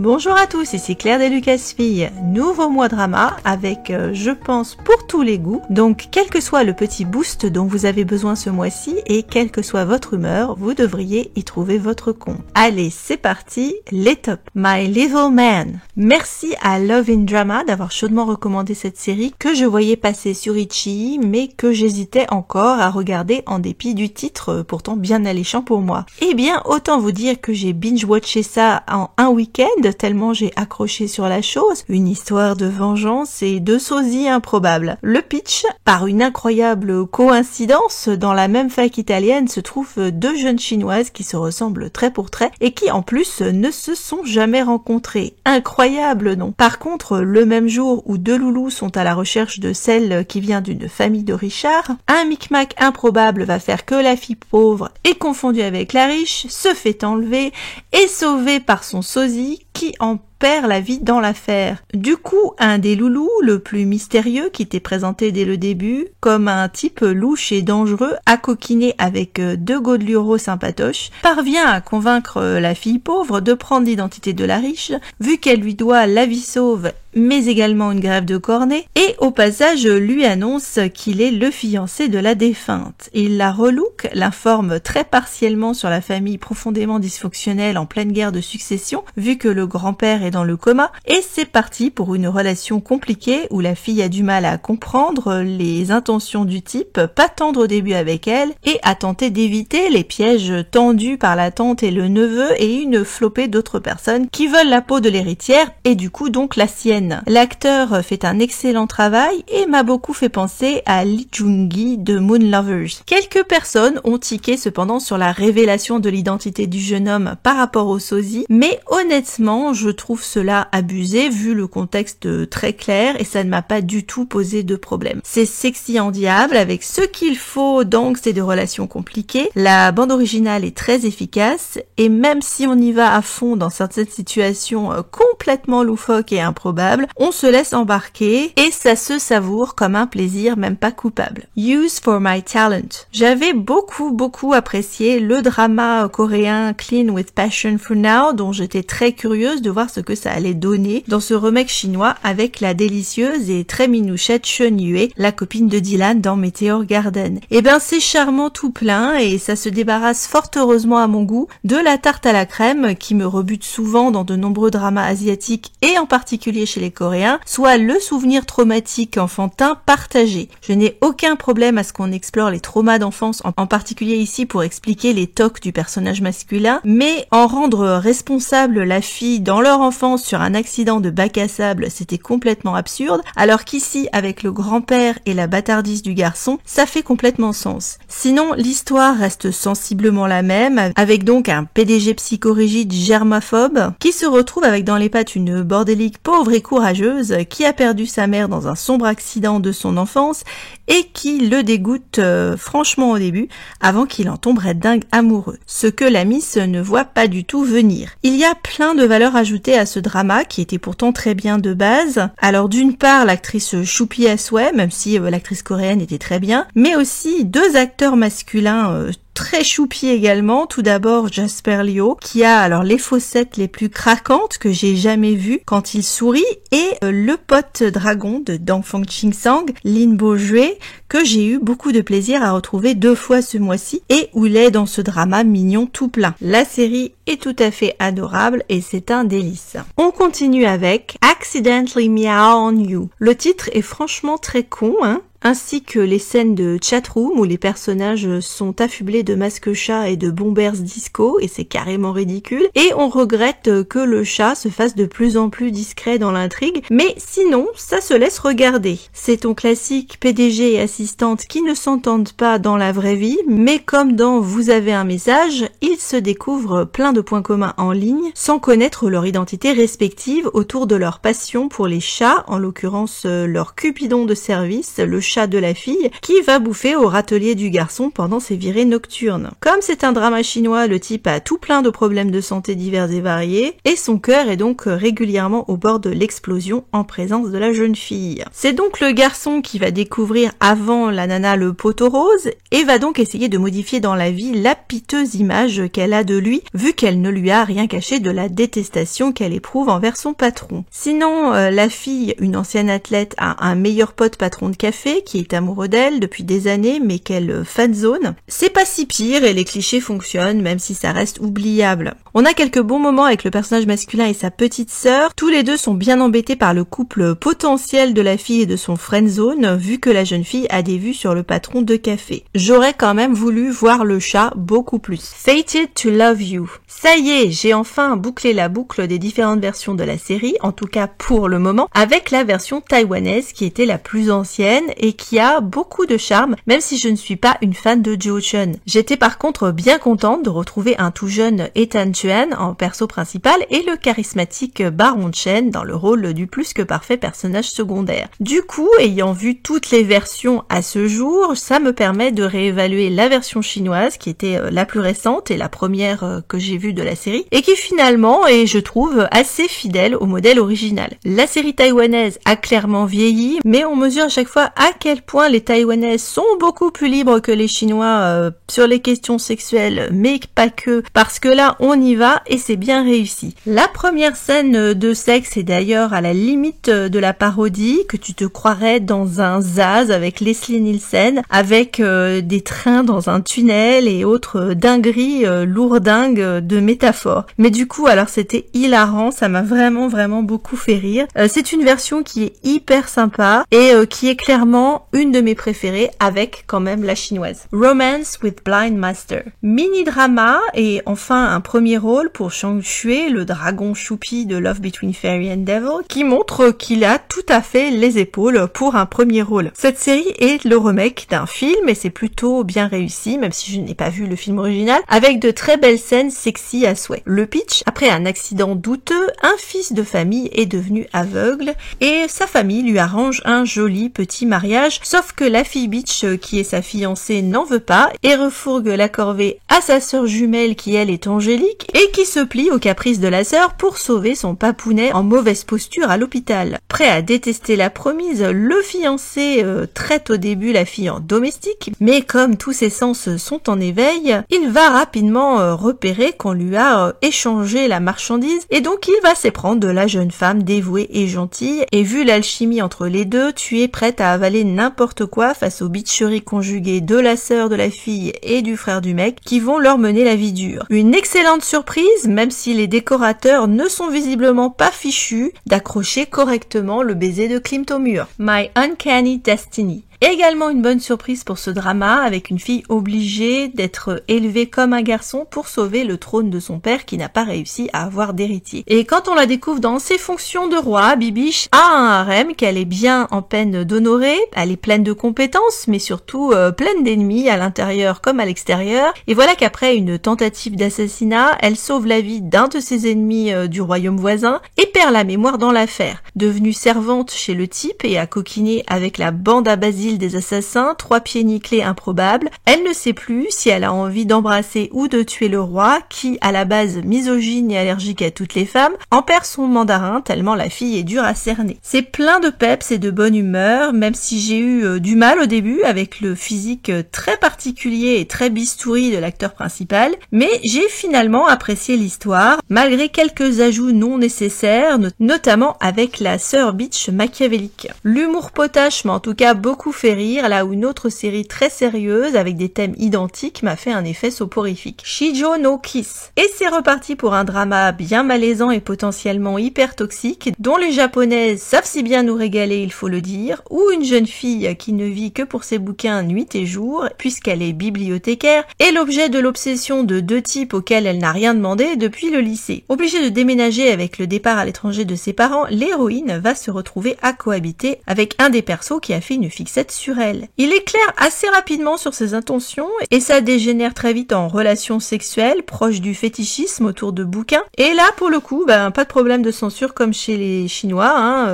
Bonjour à tous, ici Claire des Lucasfilles. Nouveau mois drama avec, je pense, pour tous les goûts. Donc, quel que soit le petit boost dont vous avez besoin ce mois-ci et quelle que soit votre humeur, vous devriez y trouver votre compte. Allez, c'est parti, les tops. My Little Man. Merci à Love in Drama d'avoir chaudement recommandé cette série que je voyais passer sur Ichi, mais que j'hésitais encore à regarder en dépit du titre, pourtant bien alléchant pour moi. Eh bien, autant vous dire que j'ai binge-watché ça en un week-end, tellement j'ai accroché sur la chose, une histoire de vengeance et de sosie improbable. Le pitch, par une incroyable coïncidence, dans la même fac italienne se trouvent deux jeunes chinoises qui se ressemblent trait pour trait et qui en plus ne se sont jamais rencontrées. Incroyable, non? Par contre, le même jour où deux loulous sont à la recherche de celle qui vient d'une famille de richards, un micmac improbable va faire que la fille pauvre est confondue avec la riche, se fait enlever et sauvée par son sosie qui en perd la vie dans l'affaire. Du coup, un des loulous, le plus mystérieux, qui était présenté dès le début, comme un type louche et dangereux, à coquiner avec deux godelureaux sympatoches, parvient à convaincre la fille pauvre de prendre l'identité de la riche, vu qu'elle lui doit la vie sauve, mais également une grève de cornet, et au passage lui annonce qu'il est le fiancé de la défunte. Il la relook, l'informe très partiellement sur la famille profondément dysfonctionnelle en pleine guerre de succession, vu que le grand-père est dans le coma, et c'est parti pour une relation compliquée où la fille a du mal à comprendre les intentions du type, pas tendre au début avec elle, et à tenter d'éviter les pièges tendus par la tante et le neveu et une flopée d'autres personnes qui veulent la peau de l'héritière et du coup donc la sienne. L'acteur fait un excellent travail et m'a beaucoup fait penser à Lee Joon-gi de Moon Lovers. Quelques personnes ont tiqué cependant sur la révélation de l'identité du jeune homme par rapport au sosie, mais honnêtement, je trouve cela abusé vu le contexte très clair et ça ne m'a pas du tout posé de problème. C'est sexy en diable avec ce qu'il faut d'angst et de relations compliquées. La bande originale est très efficace et même si on y va à fond dans certaines situations complètement loufoques et improbables, on se laisse embarquer et ça se savoure comme un plaisir même pas coupable. Use for My Talent. J'avais beaucoup apprécié le drama coréen Clean with Passion for Now dont j'étais très curieuse de voir ce que ça allait donner dans ce remake chinois avec la délicieuse et très minouchette Chun Yue, la copine de Dylan dans Meteor Garden. Et ben c'est charmant tout plein et ça se débarrasse fort heureusement à mon goût de la tarte à la crème qui me rebute souvent dans de nombreux dramas asiatiques et en particulier chez les Coréens, soit le souvenir traumatique enfantin partagé. Je n'ai aucun problème à ce qu'on explore les traumas d'enfance, en particulier ici pour expliquer les tocs du personnage masculin, mais en rendre responsable la fille dans leur enfance sur un accident de bac à sable, c'était complètement absurde, alors qu'ici, avec le grand-père et la bâtardise du garçon, ça fait complètement sens. Sinon, l'histoire reste sensiblement la même, avec donc un PDG psychorigide germaphobe, qui se retrouve avec dans les pattes une bordélique pauvre et courageuse, qui a perdu sa mère dans un sombre accident de son enfance, et qui le dégoûte franchement au début, avant qu'il en tombe red dingue amoureux. Ce que la Miss ne voit pas du tout venir. Il y a plein de valeurs ajoutées à ce drama, qui était pourtant très bien de base. Alors d'une part, l'actrice choupie à souhait, même si l'actrice coréenne était très bien, mais aussi deux acteurs masculins très choupi également. Tout d'abord Jasper Leo qui a alors les fossettes les plus craquantes que j'ai jamais vues quand il sourit et le pote dragon de Dong Feng Ching Sang, Lin Bo Jue, que j'ai eu beaucoup de plaisir à retrouver 2 fois ce mois-ci et où il est dans ce drama mignon tout plein. La série est tout à fait adorable et c'est un délice. On continue avec Accidentally Meow on You. Le titre est franchement très con, ainsi que les scènes de chatroom où les personnages sont affublés de masques chats et de bombers disco et c'est carrément ridicule et on regrette que le chat se fasse de plus en plus discret dans l'intrigue, mais sinon ça se laisse regarder. C'est ton classique PDG et assistante qui ne s'entendent pas dans la vraie vie, mais comme dans Vous avez un message, ils se découvrent plein de points communs en ligne sans connaître leur identité respective autour de leur passion pour les chats, en l'occurrence leur cupidon de service, le chat de la fille qui va bouffer au râtelier du garçon pendant ses virées nocturnes. Comme c'est un drama chinois, le type a tout plein de problèmes de santé divers et variés et son cœur est donc régulièrement au bord de l'explosion en présence de la jeune fille. C'est donc le garçon qui va découvrir avant la nana le poteau rose et va donc essayer de modifier dans la vie la piteuse image qu'elle a de lui vu qu'elle ne lui a rien caché de la détestation qu'elle éprouve envers son patron. Sinon, la fille, une ancienne athlète, a un meilleur pote patron de café qui est amoureux d'elle depuis des années mais qu'elle fanzone. C'est pas si pire et les clichés fonctionnent même si ça reste oubliable. On a quelques bons moments avec le personnage masculin et sa petite sœur. Tous les deux sont bien embêtés par le couple potentiel de la fille et de son friendzone vu que la jeune fille a des vues sur le patron de café. J'aurais quand même voulu voir le chat beaucoup plus. Fated to Love You. Ça y est, j'ai enfin bouclé la boucle des différentes versions de la série, en tout cas pour le moment, avec la version taïwanaise qui était la plus ancienne et qui a beaucoup de charme, même si je ne suis pas une fan de Jo Chun. J'étais par contre bien contente de retrouver un tout jeune Ethan Chuan en perso principal et le charismatique Baron Chen dans le rôle du plus que parfait personnage secondaire. Du coup, ayant vu toutes les versions à ce jour, ça me permet de réévaluer la version chinoise qui était la plus récente et la première que j'ai vue de la série et qui finalement est, je trouve, assez fidèle au modèle original. La série taïwanaise a clairement vieilli, mais on mesure à chaque fois à quel point les taïwanaises sont beaucoup plus libres que les chinois sur les questions sexuelles, mais pas que, parce que là on y va et c'est bien réussi. La première scène de sexe est d'ailleurs à la limite de la parodie, que tu te croirais dans un Zaz avec Leslie Nielsen, avec des trains dans un tunnel et autres dingueries lourdingues de métaphores. Mais du coup, alors c'était hilarant, ça m'a vraiment beaucoup fait rire. C'est une version qui est hyper sympa et qui est clairement une de mes préférées avec quand même la chinoise. Romance with Blind Master. Mini drama et enfin un premier rôle pour Shang Xue, le dragon choupi de Love Between Fairy and Devil, qui montre qu'il a tout à fait les épaules pour un premier rôle. Cette série est le remake d'un film et c'est plutôt bien réussi, même si je n'ai pas vu le film original, avec de très belles scènes sexy à souhait. Le pitch, après un accident douteux, un fils de famille est devenu aveugle et sa famille lui arrange un joli petit mariage, sauf que la fille bitch qui est sa fiancée n'en veut pas et refourgue la corvée à sa sœur jumelle qui elle est angélique et qui se plie aux caprices de la sœur pour sauver son papounet en mauvaise posture à l'hôpital. Prêt à détester la promise, le fiancé traite au début la fille en domestique, mais comme tous ses sens sont en éveil, il va rapidement repérer qu'on lui a échangé la marchandise et donc il va s'éprendre de la jeune femme dévouée et gentille et vu l'alchimie entre les deux, tu es prête à avaler n'importe quoi face aux bitcheries conjuguées de la sœur de la fille et du frère du mec qui vont leur mener la vie dure. Une excellente surprise, même si les décorateurs ne sont visiblement pas fichus d'accrocher correctement le baiser de Klimt au mur. My Uncanny Destiny. Également une bonne surprise pour ce drama avec une fille obligée d'être élevée comme un garçon pour sauver le trône de son père qui n'a pas réussi à avoir d'héritier. Et quand on la découvre dans ses fonctions de roi, Bibiche a un harem qu'elle est bien en peine d'honorer, elle est pleine de compétences mais surtout pleine d'ennemis à l'intérieur comme à l'extérieur. Et voilà qu'après une tentative d'assassinat, elle sauve la vie d'un de ses ennemis du royaume voisin et perd la mémoire dans l'affaire. Devenue servante chez le type et à coquiner avec la bande à Basile des assassins, 3 pieds nickelés improbables, elle ne sait plus si elle a envie d'embrasser ou de tuer le roi qui, à la base misogyne et allergique à toutes les femmes, en perd son mandarin tellement la fille est dure à cerner. C'est plein de peps et de bonne humeur, même si j'ai eu du mal au début avec le physique très particulier et très bistouri de l'acteur principal, mais j'ai finalement apprécié l'histoire, malgré quelques ajouts non nécessaires, notamment avec la sœur bitch machiavélique. L'humour potache m'a en tout cas beaucoup fait rire, là où une autre série très sérieuse avec des thèmes identiques m'a fait un effet soporifique. Shoujo no Kiss. Et c'est reparti pour un drama bien malaisant et potentiellement hyper toxique, dont les japonaises savent si bien nous régaler, il faut le dire, ou une jeune fille qui ne vit que pour ses bouquins nuit et jour, puisqu'elle est bibliothécaire, est l'objet de l'obsession de 2 types auxquels elle n'a rien demandé depuis le lycée. Obligée de déménager avec le départ à l'étranger de ses parents, l'héroïne va se retrouver à cohabiter avec un des persos qui a fait une fixette jette sur elle. Il éclaire assez rapidement sur ses intentions et ça dégénère très vite en relation sexuelle proche du fétichisme autour de bouquins. Et là, pour le coup, pas de problème de censure comme chez les Chinois,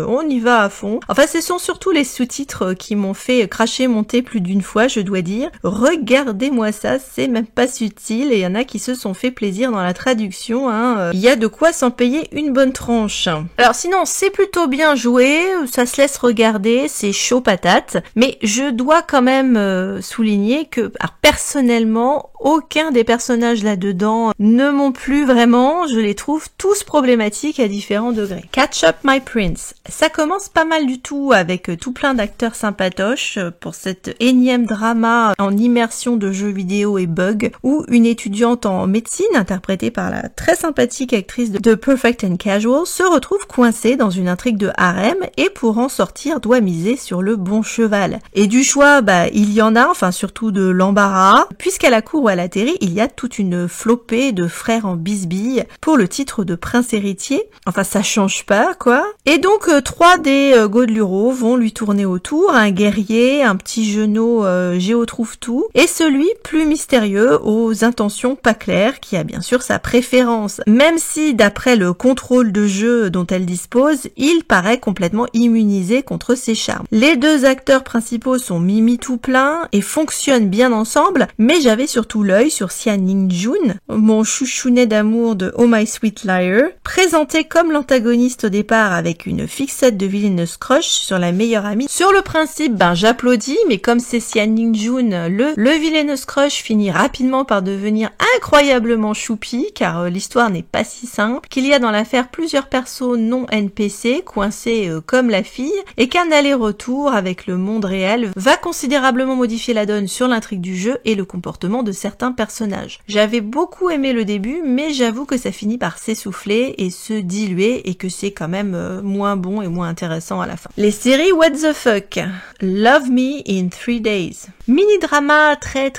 on y va à fond. Enfin, ce sont surtout les sous-titres qui m'ont fait cracher mon thé plus d'une fois, je dois dire. Regardez-moi ça, c'est même pas subtil et il y en a qui se sont fait plaisir dans la traduction. Il y a de quoi s'en payer une bonne tranche. Alors sinon, c'est plutôt bien joué, ça se laisse regarder, c'est chaud patate, mais je dois quand même souligner que, alors, personnellement, aucun des personnages là-dedans ne m'ont plu vraiment, je les trouve tous problématiques à différents degrés. Catch Up My Prince, ça commence pas mal du tout avec tout plein d'acteurs sympatoches pour cette énième drama en immersion de jeux vidéo et bugs, où une étudiante en médecine, interprétée par la très sympathique actrice de Perfect and Casual, se retrouve coincée dans une intrigue de harem et pour en sortir doit miser sur le bon cheval. Et du choix, il y en a, enfin surtout de l'embarras, puisqu'à la cour où elle atterrit, il y a toute une flopée de frères en bisbille pour le titre de prince héritier. Enfin, ça change pas, quoi. Et donc, 3 des Godelureaux vont lui tourner autour, un guerrier, un petit genou géotrouve-tout, et celui plus mystérieux aux intentions pas claires, qui a bien sûr sa préférence, même si d'après le contrôle de jeu dont elle dispose, il paraît complètement immunisé contre ses charmes. Les 2 acteurs principaux sont Mimi tout plein et fonctionnent bien ensemble, mais j'avais surtout l'œil sur Sia Ning-jun, mon chouchounet d'amour de Oh My Sweet Liar, présenté comme l'antagoniste au départ avec une fixette de villainous crush sur la meilleure amie. Sur le principe, j'applaudis, mais comme c'est Sia Ning-jun, le villainous crush finit rapidement par devenir incroyablement choupi, car l'histoire n'est pas si simple, qu'il y a dans l'affaire plusieurs persos non NPC, coincés comme la fille, et qu'un aller-retour avec le monde réel va considérablement modifier la donne sur l'intrigue du jeu et le comportement de certains personnages. J'avais beaucoup aimé le début, mais j'avoue que ça finit par s'essouffler et se diluer et que c'est quand même moins bon et moins intéressant à la fin. Les séries What the Fuck. Love Me in 3 Days. Mini-drama très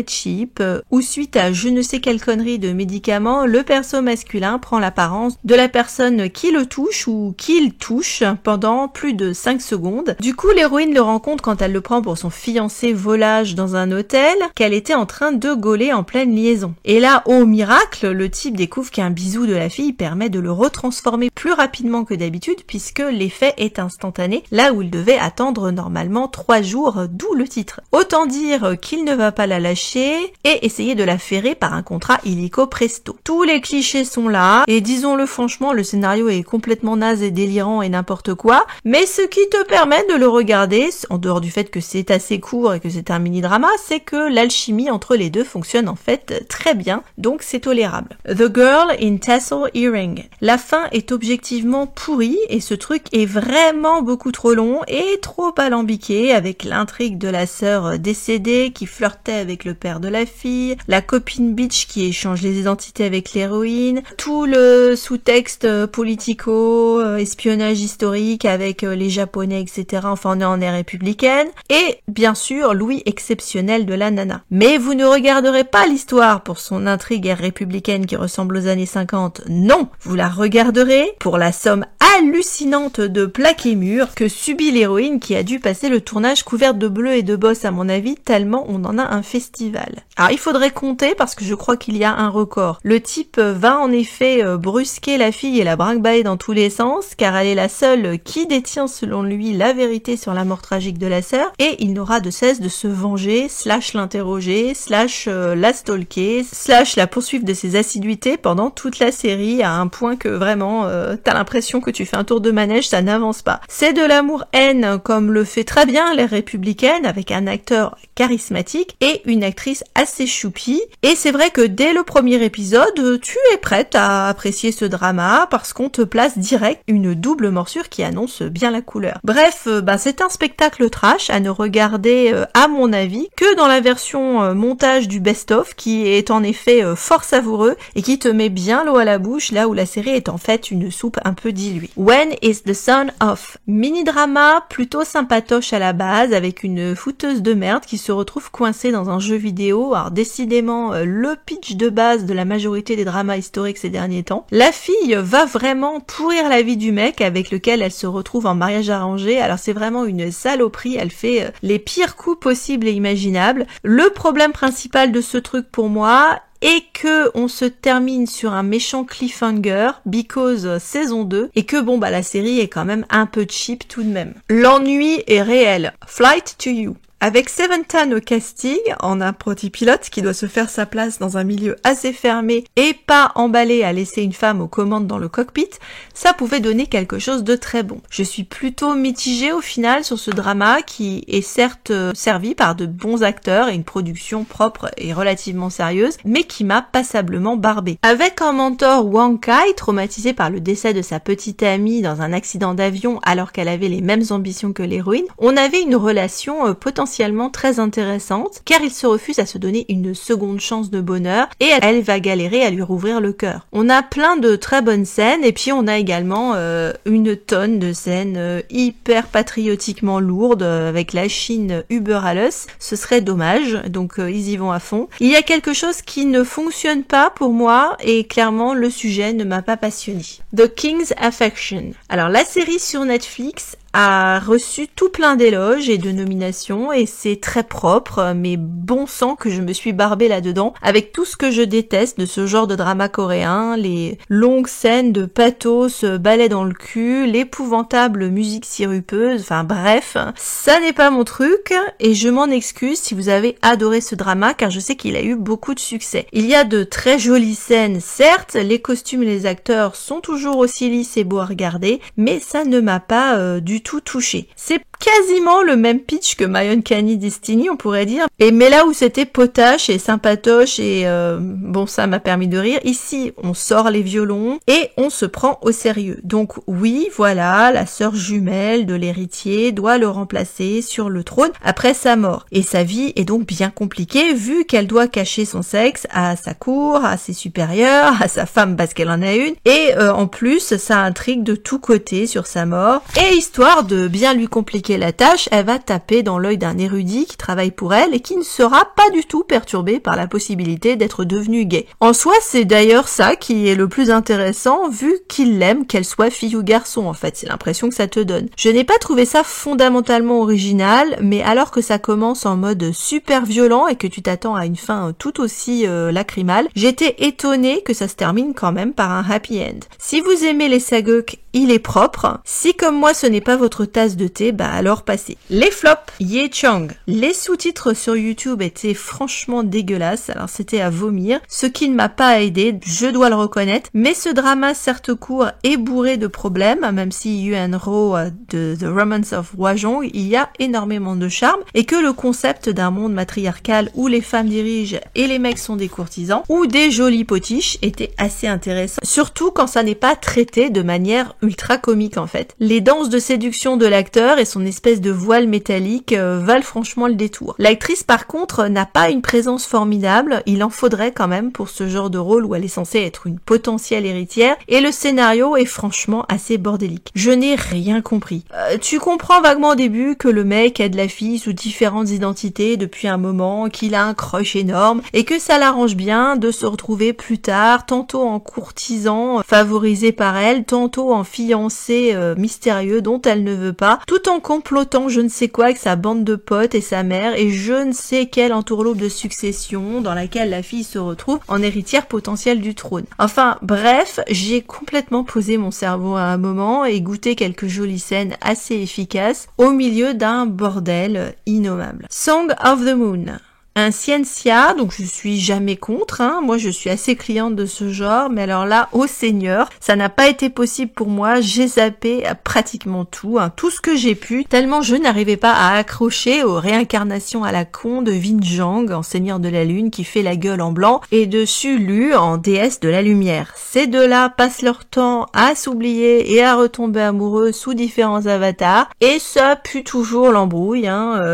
cheap, où suite à je ne sais quelle connerie de médicaments, le perso masculin prend l'apparence de la personne qui le touche ou qu'il touche pendant plus de 5 secondes. Du coup, l'héroïne le rencontre quand elle le prend pour son fiancé volage dans un hôtel qu'elle était en train de gauler en pleine liaison. Et là, au miracle, le type découvre qu'un bisou de la fille permet de le retransformer plus rapidement que d'habitude puisque l'effet est instantané, là où il devait attendre normalement 3 jours, d'où le titre. Autant dire qu'il ne va pas la lâcher et essayer de la ferrer par un contrat illico presto. Tous les clichés sont là et disons-le franchement, le scénario est complètement naze et délirant et n'importe quoi, mais ce qui te permet de le regarder, en dehors du fait que c'est assez court et que c'est un mini-drama, c'est que l'alchimie entre les deux fonctionne en fait très bien, donc c'est tolérable. The Girl in Tassel Earring. La fin est objectivement pourrie et ce truc est vraiment beaucoup trop long et trop alambiqué avec l'intrigue de la sœur décédée qui flirtait avec le père de la fille, la copine bitch qui échange les identités avec l'héroïne, tout le sous-texte politico, espionnage historique avec les japonais, etc. Enfin, on est en ère républicaine. Et bien sûr, l'ouïe exceptionnelle de la nana. Mais vous ne regarderez pas l'histoire pour son intrigue ère républicaine qui ressemble aux années 50. Non, vous la regarderez pour la somme hallucinante de plaques et murs que subit l'héroïne qui a dû passer le tournage couverte de bleu et de boss à mon avis, tellement on en a un festival. Alors il faudrait compter parce que je crois qu'il y a un record. Le type va en effet brusquer la fille et la brinque-baller dans tous les sens car elle est la seule qui détient selon lui la vérité sur la mort tragique de la sœur et il n'aura de cesse de se venger, / l'interroger, / la stalker, / la poursuivre de ses assiduités pendant toute la série à un point que vraiment t'as l'impression que tu fais un tour de manège, ça n'avance pas. C'est de l'amour-haine comme le fait très bien l'ère républicaine avec un acteur charismatique et une actrice assez choupie. Et c'est vrai que dès le premier épisode, tu es prête à apprécier ce drama parce qu'on te place direct une double morsure qui annonce bien la couleur. Bref, c'est un spectacle trash à ne regarder à mon avis que dans la version montage du best-of qui est en effet fort savoureux et qui te met bien l'eau à la bouche là où la série est en fait une soupe un peu diluée. When is the sun off? Mini-drama plutôt sympatoche à la base, avec une fouteuse de merde qui se retrouve coincée dans un jeu vidéo. Alors décidément, le pitch de base de la majorité des dramas historiques ces derniers temps. La fille va vraiment pourrir la vie du mec avec lequel elle se retrouve en mariage arrangé. Alors c'est vraiment une saloperie, elle fait les pires coups possibles et imaginables. Le problème principal de ce truc pour moi et que on se termine sur un méchant cliffhanger, because saison 2, et que bon bah la série est quand même un peu cheap tout de même. L'ennui est réel. Flight to You. Avec Seven Tan au casting, en apprenti pilote qui doit se faire sa place dans un milieu assez fermé et pas emballé à laisser une femme aux commandes dans le cockpit, ça pouvait donner quelque chose de très bon. Je suis plutôt mitigée au final sur ce drama qui est certes servi par de bons acteurs et une production propre et relativement sérieuse, mais qui m'a passablement barbée. Avec un mentor Wang Kai, traumatisé par le décès de sa petite amie dans un accident d'avion alors qu'elle avait les mêmes ambitions que l'héroïne, on avait une relation potentiellement très intéressante, car il se refuse à se donner une seconde chance de bonheur et elle va galérer à lui rouvrir le cœur. On a plein de très bonnes scènes et puis on a également une tonne de scènes hyper patriotiquement lourdes avec la Chine über alles. Ce serait dommage, donc ils y vont à fond. Il y a quelque chose qui ne fonctionne pas pour moi et clairement le sujet ne m'a pas passionné. The King's Affection. Alors la série sur Netflix a reçu tout plein d'éloges et de nominations et c'est très propre, mais bon sang que je me suis barbée là-dedans avec tout ce que je déteste de ce genre de drama coréen, les longues scènes de pathos, balais dans le cul, l'épouvantable musique sirupeuse, enfin bref, ça n'est pas mon truc et je m'en excuse si vous avez adoré ce drama car je sais qu'il a eu beaucoup de succès. Il y a de très jolies scènes, certes, les costumes et les acteurs sont toujours aussi lisses et beaux à regarder, mais ça ne m'a pas du tout touché. C'est quasiment le même pitch que My Uncanny Destiny, on pourrait dire. Mais là où c'était potache et sympatoche et bon, ça m'a permis de rire. Ici, on sort les violons et on se prend au sérieux. Donc oui, voilà, la sœur jumelle de l'héritier doit le remplacer sur le trône après sa mort. Et sa vie est donc bien compliquée vu qu'elle doit cacher son sexe à sa cour, à ses supérieurs, à sa femme parce qu'elle en a une. Et en plus, ça intrigue de tous côtés sur sa mort. Et histoire de bien lui compliquer la tâche, elle va taper dans l'œil d'un érudit qui travaille pour elle et qui ne sera pas du tout perturbé par la possibilité d'être devenu gay. En soi, c'est d'ailleurs ça qui est le plus intéressant vu qu'il l'aime, qu'elle soit fille ou garçon en fait, c'est l'impression que ça te donne. Je n'ai pas trouvé ça fondamentalement original, mais alors que ça commence en mode super violent et que tu t'attends à une fin tout aussi lacrymale, j'étais étonnée que ça se termine quand même par un happy end. Si vous aimez les sageuk, il est propre. Si comme moi ce n'est pas votre tasse de thé, bah alors passez. Les flops, Ye Chang. Les sous-titres sur YouTube étaient franchement dégueulasses, alors c'était à vomir, ce qui ne m'a pas aidé, je dois le reconnaître, mais ce drama certes court est bourré de problèmes, même si Yuan Ro de The Romance of Hwajong, il y a énormément de charme, et que le concept d'un monde matriarcal où les femmes dirigent et les mecs sont des courtisans, ou des jolis potiches, était assez intéressant, surtout quand ça n'est pas traité de manière ultra comique en fait. Les danses de séduction de l'acteur et son espèce de voile métallique valent franchement le détour. L'actrice par contre n'a pas une présence formidable, il en faudrait quand même pour ce genre de rôle où elle est censée être une potentielle héritière, et le scénario est franchement assez bordélique. Je n'ai rien compris. Tu comprends vaguement au début que le mec aide la fille sous différentes identités depuis un moment, qu'il a un crush énorme, et que ça l'arrange bien de se retrouver plus tard, tantôt en courtisan favorisé par elle, tantôt en fiancé mystérieux dont elle ne veut pas, tout en complotant je ne sais quoi avec sa bande de potes et sa mère et je ne sais quelle entourloupe de succession dans laquelle la fille se retrouve en héritière potentielle du trône. Enfin bref, j'ai complètement posé mon cerveau à un moment et goûté quelques jolies scènes assez efficaces au milieu d'un bordel innommable. Song of the Moon. Un Ciencia, donc je suis jamais contre, moi je suis assez cliente de ce genre, mais alors là, ô Seigneur, ça n'a pas été possible pour moi, j'ai zappé à pratiquement tout, tout ce que j'ai pu, tellement je n'arrivais pas à accrocher aux réincarnations à la con de Vin Zhang, en Seigneur de la Lune, qui fait la gueule en blanc, et de Su Lu en déesse de la lumière. Ces deux-là passent leur temps à s'oublier et à retomber amoureux sous différents avatars, et ça pue toujours l'embrouille,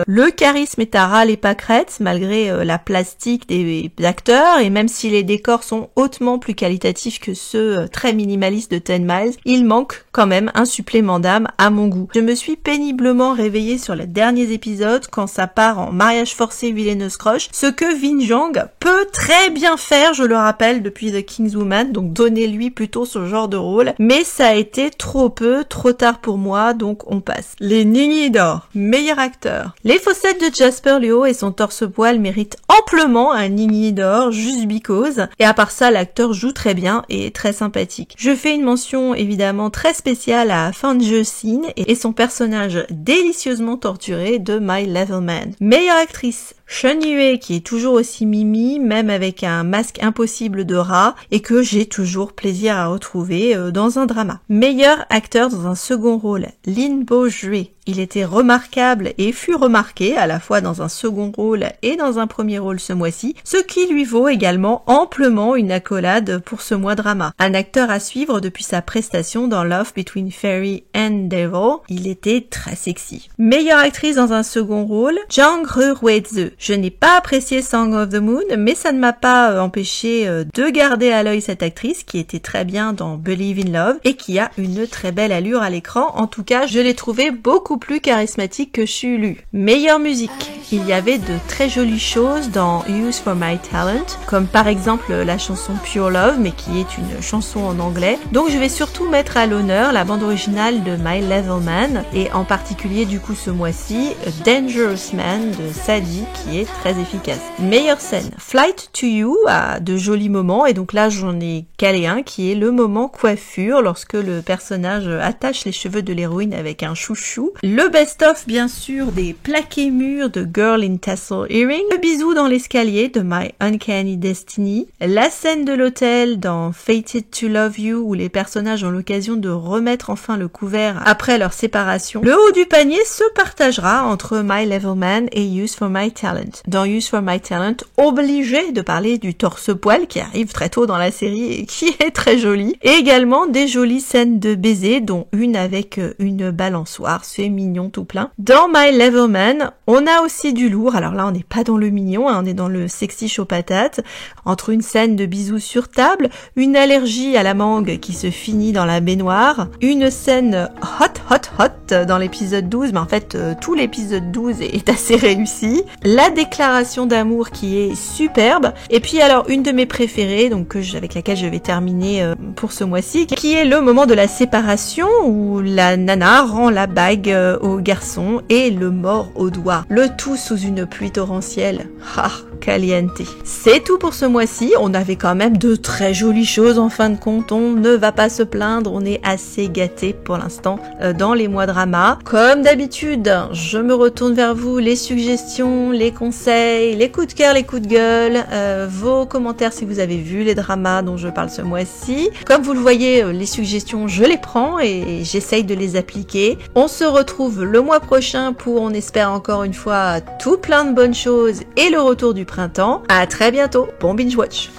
Le charisme est à ras les pâquerettes, malgré malgré la plastique des acteurs, et même si les décors sont hautement plus qualitatifs que ceux très minimalistes de 10 Miles, il manque quand même un supplément d'âme à mon goût. Je me suis péniblement réveillée sur les derniers épisodes quand ça part en mariage forcé Villeneuve Crush, ce que Vin Jang peut très bien faire, je le rappelle, depuis The Kingswoman, donc donnez-lui plutôt ce genre de rôle, mais ça a été trop peu, trop tard pour moi, donc on passe. Les Nini d'or, meilleur acteur. Les fossettes de Jasper Leigh et son torse-poil méritent amplement un Nini d'or, juste because, et à part ça, l'acteur joue très bien et est très sympathique. Je fais une mention évidemment très spéciale à Fan Je-sin et son personnage délicieusement torturé de My Level Man. Meilleure actrice, Shun Yue, qui est toujours aussi mimi, même avec un masque impossible de rat, et que j'ai toujours plaisir à retrouver dans un drama. Meilleur acteur dans un second rôle, Lin Bo-jue. Il était remarquable et fut remarqué à la fois dans un second rôle et dans un premier rôle ce mois-ci, ce qui lui vaut également amplement une accolade pour ce mois drama. Un acteur à suivre depuis sa prestation dans Love Between Fairy and Devil, il était très sexy. Meilleure actrice dans un second rôle, Jang Re-hweze. Je n'ai pas apprécié Song of the Moon, mais ça ne m'a pas empêché de garder à l'œil cette actrice qui était très bien dans Believe in Love et qui a une très belle allure à l'écran. En tout cas, je l'ai trouvée beaucoup plus charismatique que Shulu. Meilleure musique. Il y avait de très jolies choses dans Use for My Talent, comme par exemple la chanson Pure Love, mais qui est une chanson en anglais. Donc je vais surtout mettre à l'honneur la bande originale de My Level Man, et en particulier du coup ce mois-ci, Dangerous Man de Sadie, qui est très efficace. Meilleure scène. Flight to You a de jolis moments, et donc là j'en ai calé un qui est le moment coiffure, lorsque le personnage attache les cheveux de l'héroïne avec un chouchou. Le best-of, bien sûr, des plaqués murs de Girl in Tassel Earring, le bisou dans l'escalier de My Uncanny Destiny, la scène de l'hôtel dans Fated to Love You où les personnages ont l'occasion de remettre enfin le couvert après leur séparation. Le haut du panier se partagera entre My Level Man et Use for My Talent. Dans Use for My Talent, obligé de parler du torse-poil qui arrive très tôt dans la série et qui est très joli, et également des jolies scènes de baisers, dont une avec une balançoire, c'est mignon tout plein. Dans My Level Man, on a aussi du lourd, alors là on n'est pas dans le mignon, on est dans le sexy chaud patate, entre une scène de bisous sur table, une allergie à la mangue qui se finit dans la baignoire, une scène hot dans l'épisode 12, mais en fait tout l'épisode 12 est assez réussi, la déclaration d'amour qui est superbe, et puis alors une de mes préférées, donc avec laquelle je vais terminer pour ce mois-ci, qui est le moment de la séparation où la nana rend la bague au garçon et le mord au doigt. Le tout sous une pluie torrentielle. Ah, caliente. C'est tout pour ce mois-ci. On avait quand même de très jolies choses en fin de compte. On ne va pas se plaindre. On est assez gâtés pour l'instant dans les mois drama. Comme d'habitude, je me retourne vers vous. Les suggestions, les conseils, les coups de cœur, les coups de gueule, vos commentaires si vous avez vu les dramas dont je parle ce mois-ci. Comme vous le voyez, les suggestions, je les prends et j'essaye de les appliquer. On se retrouve le mois prochain pour, on espère encore une fois, tout plein de bonnes choses et le retour du printemps. À très bientôt. Bon binge watch.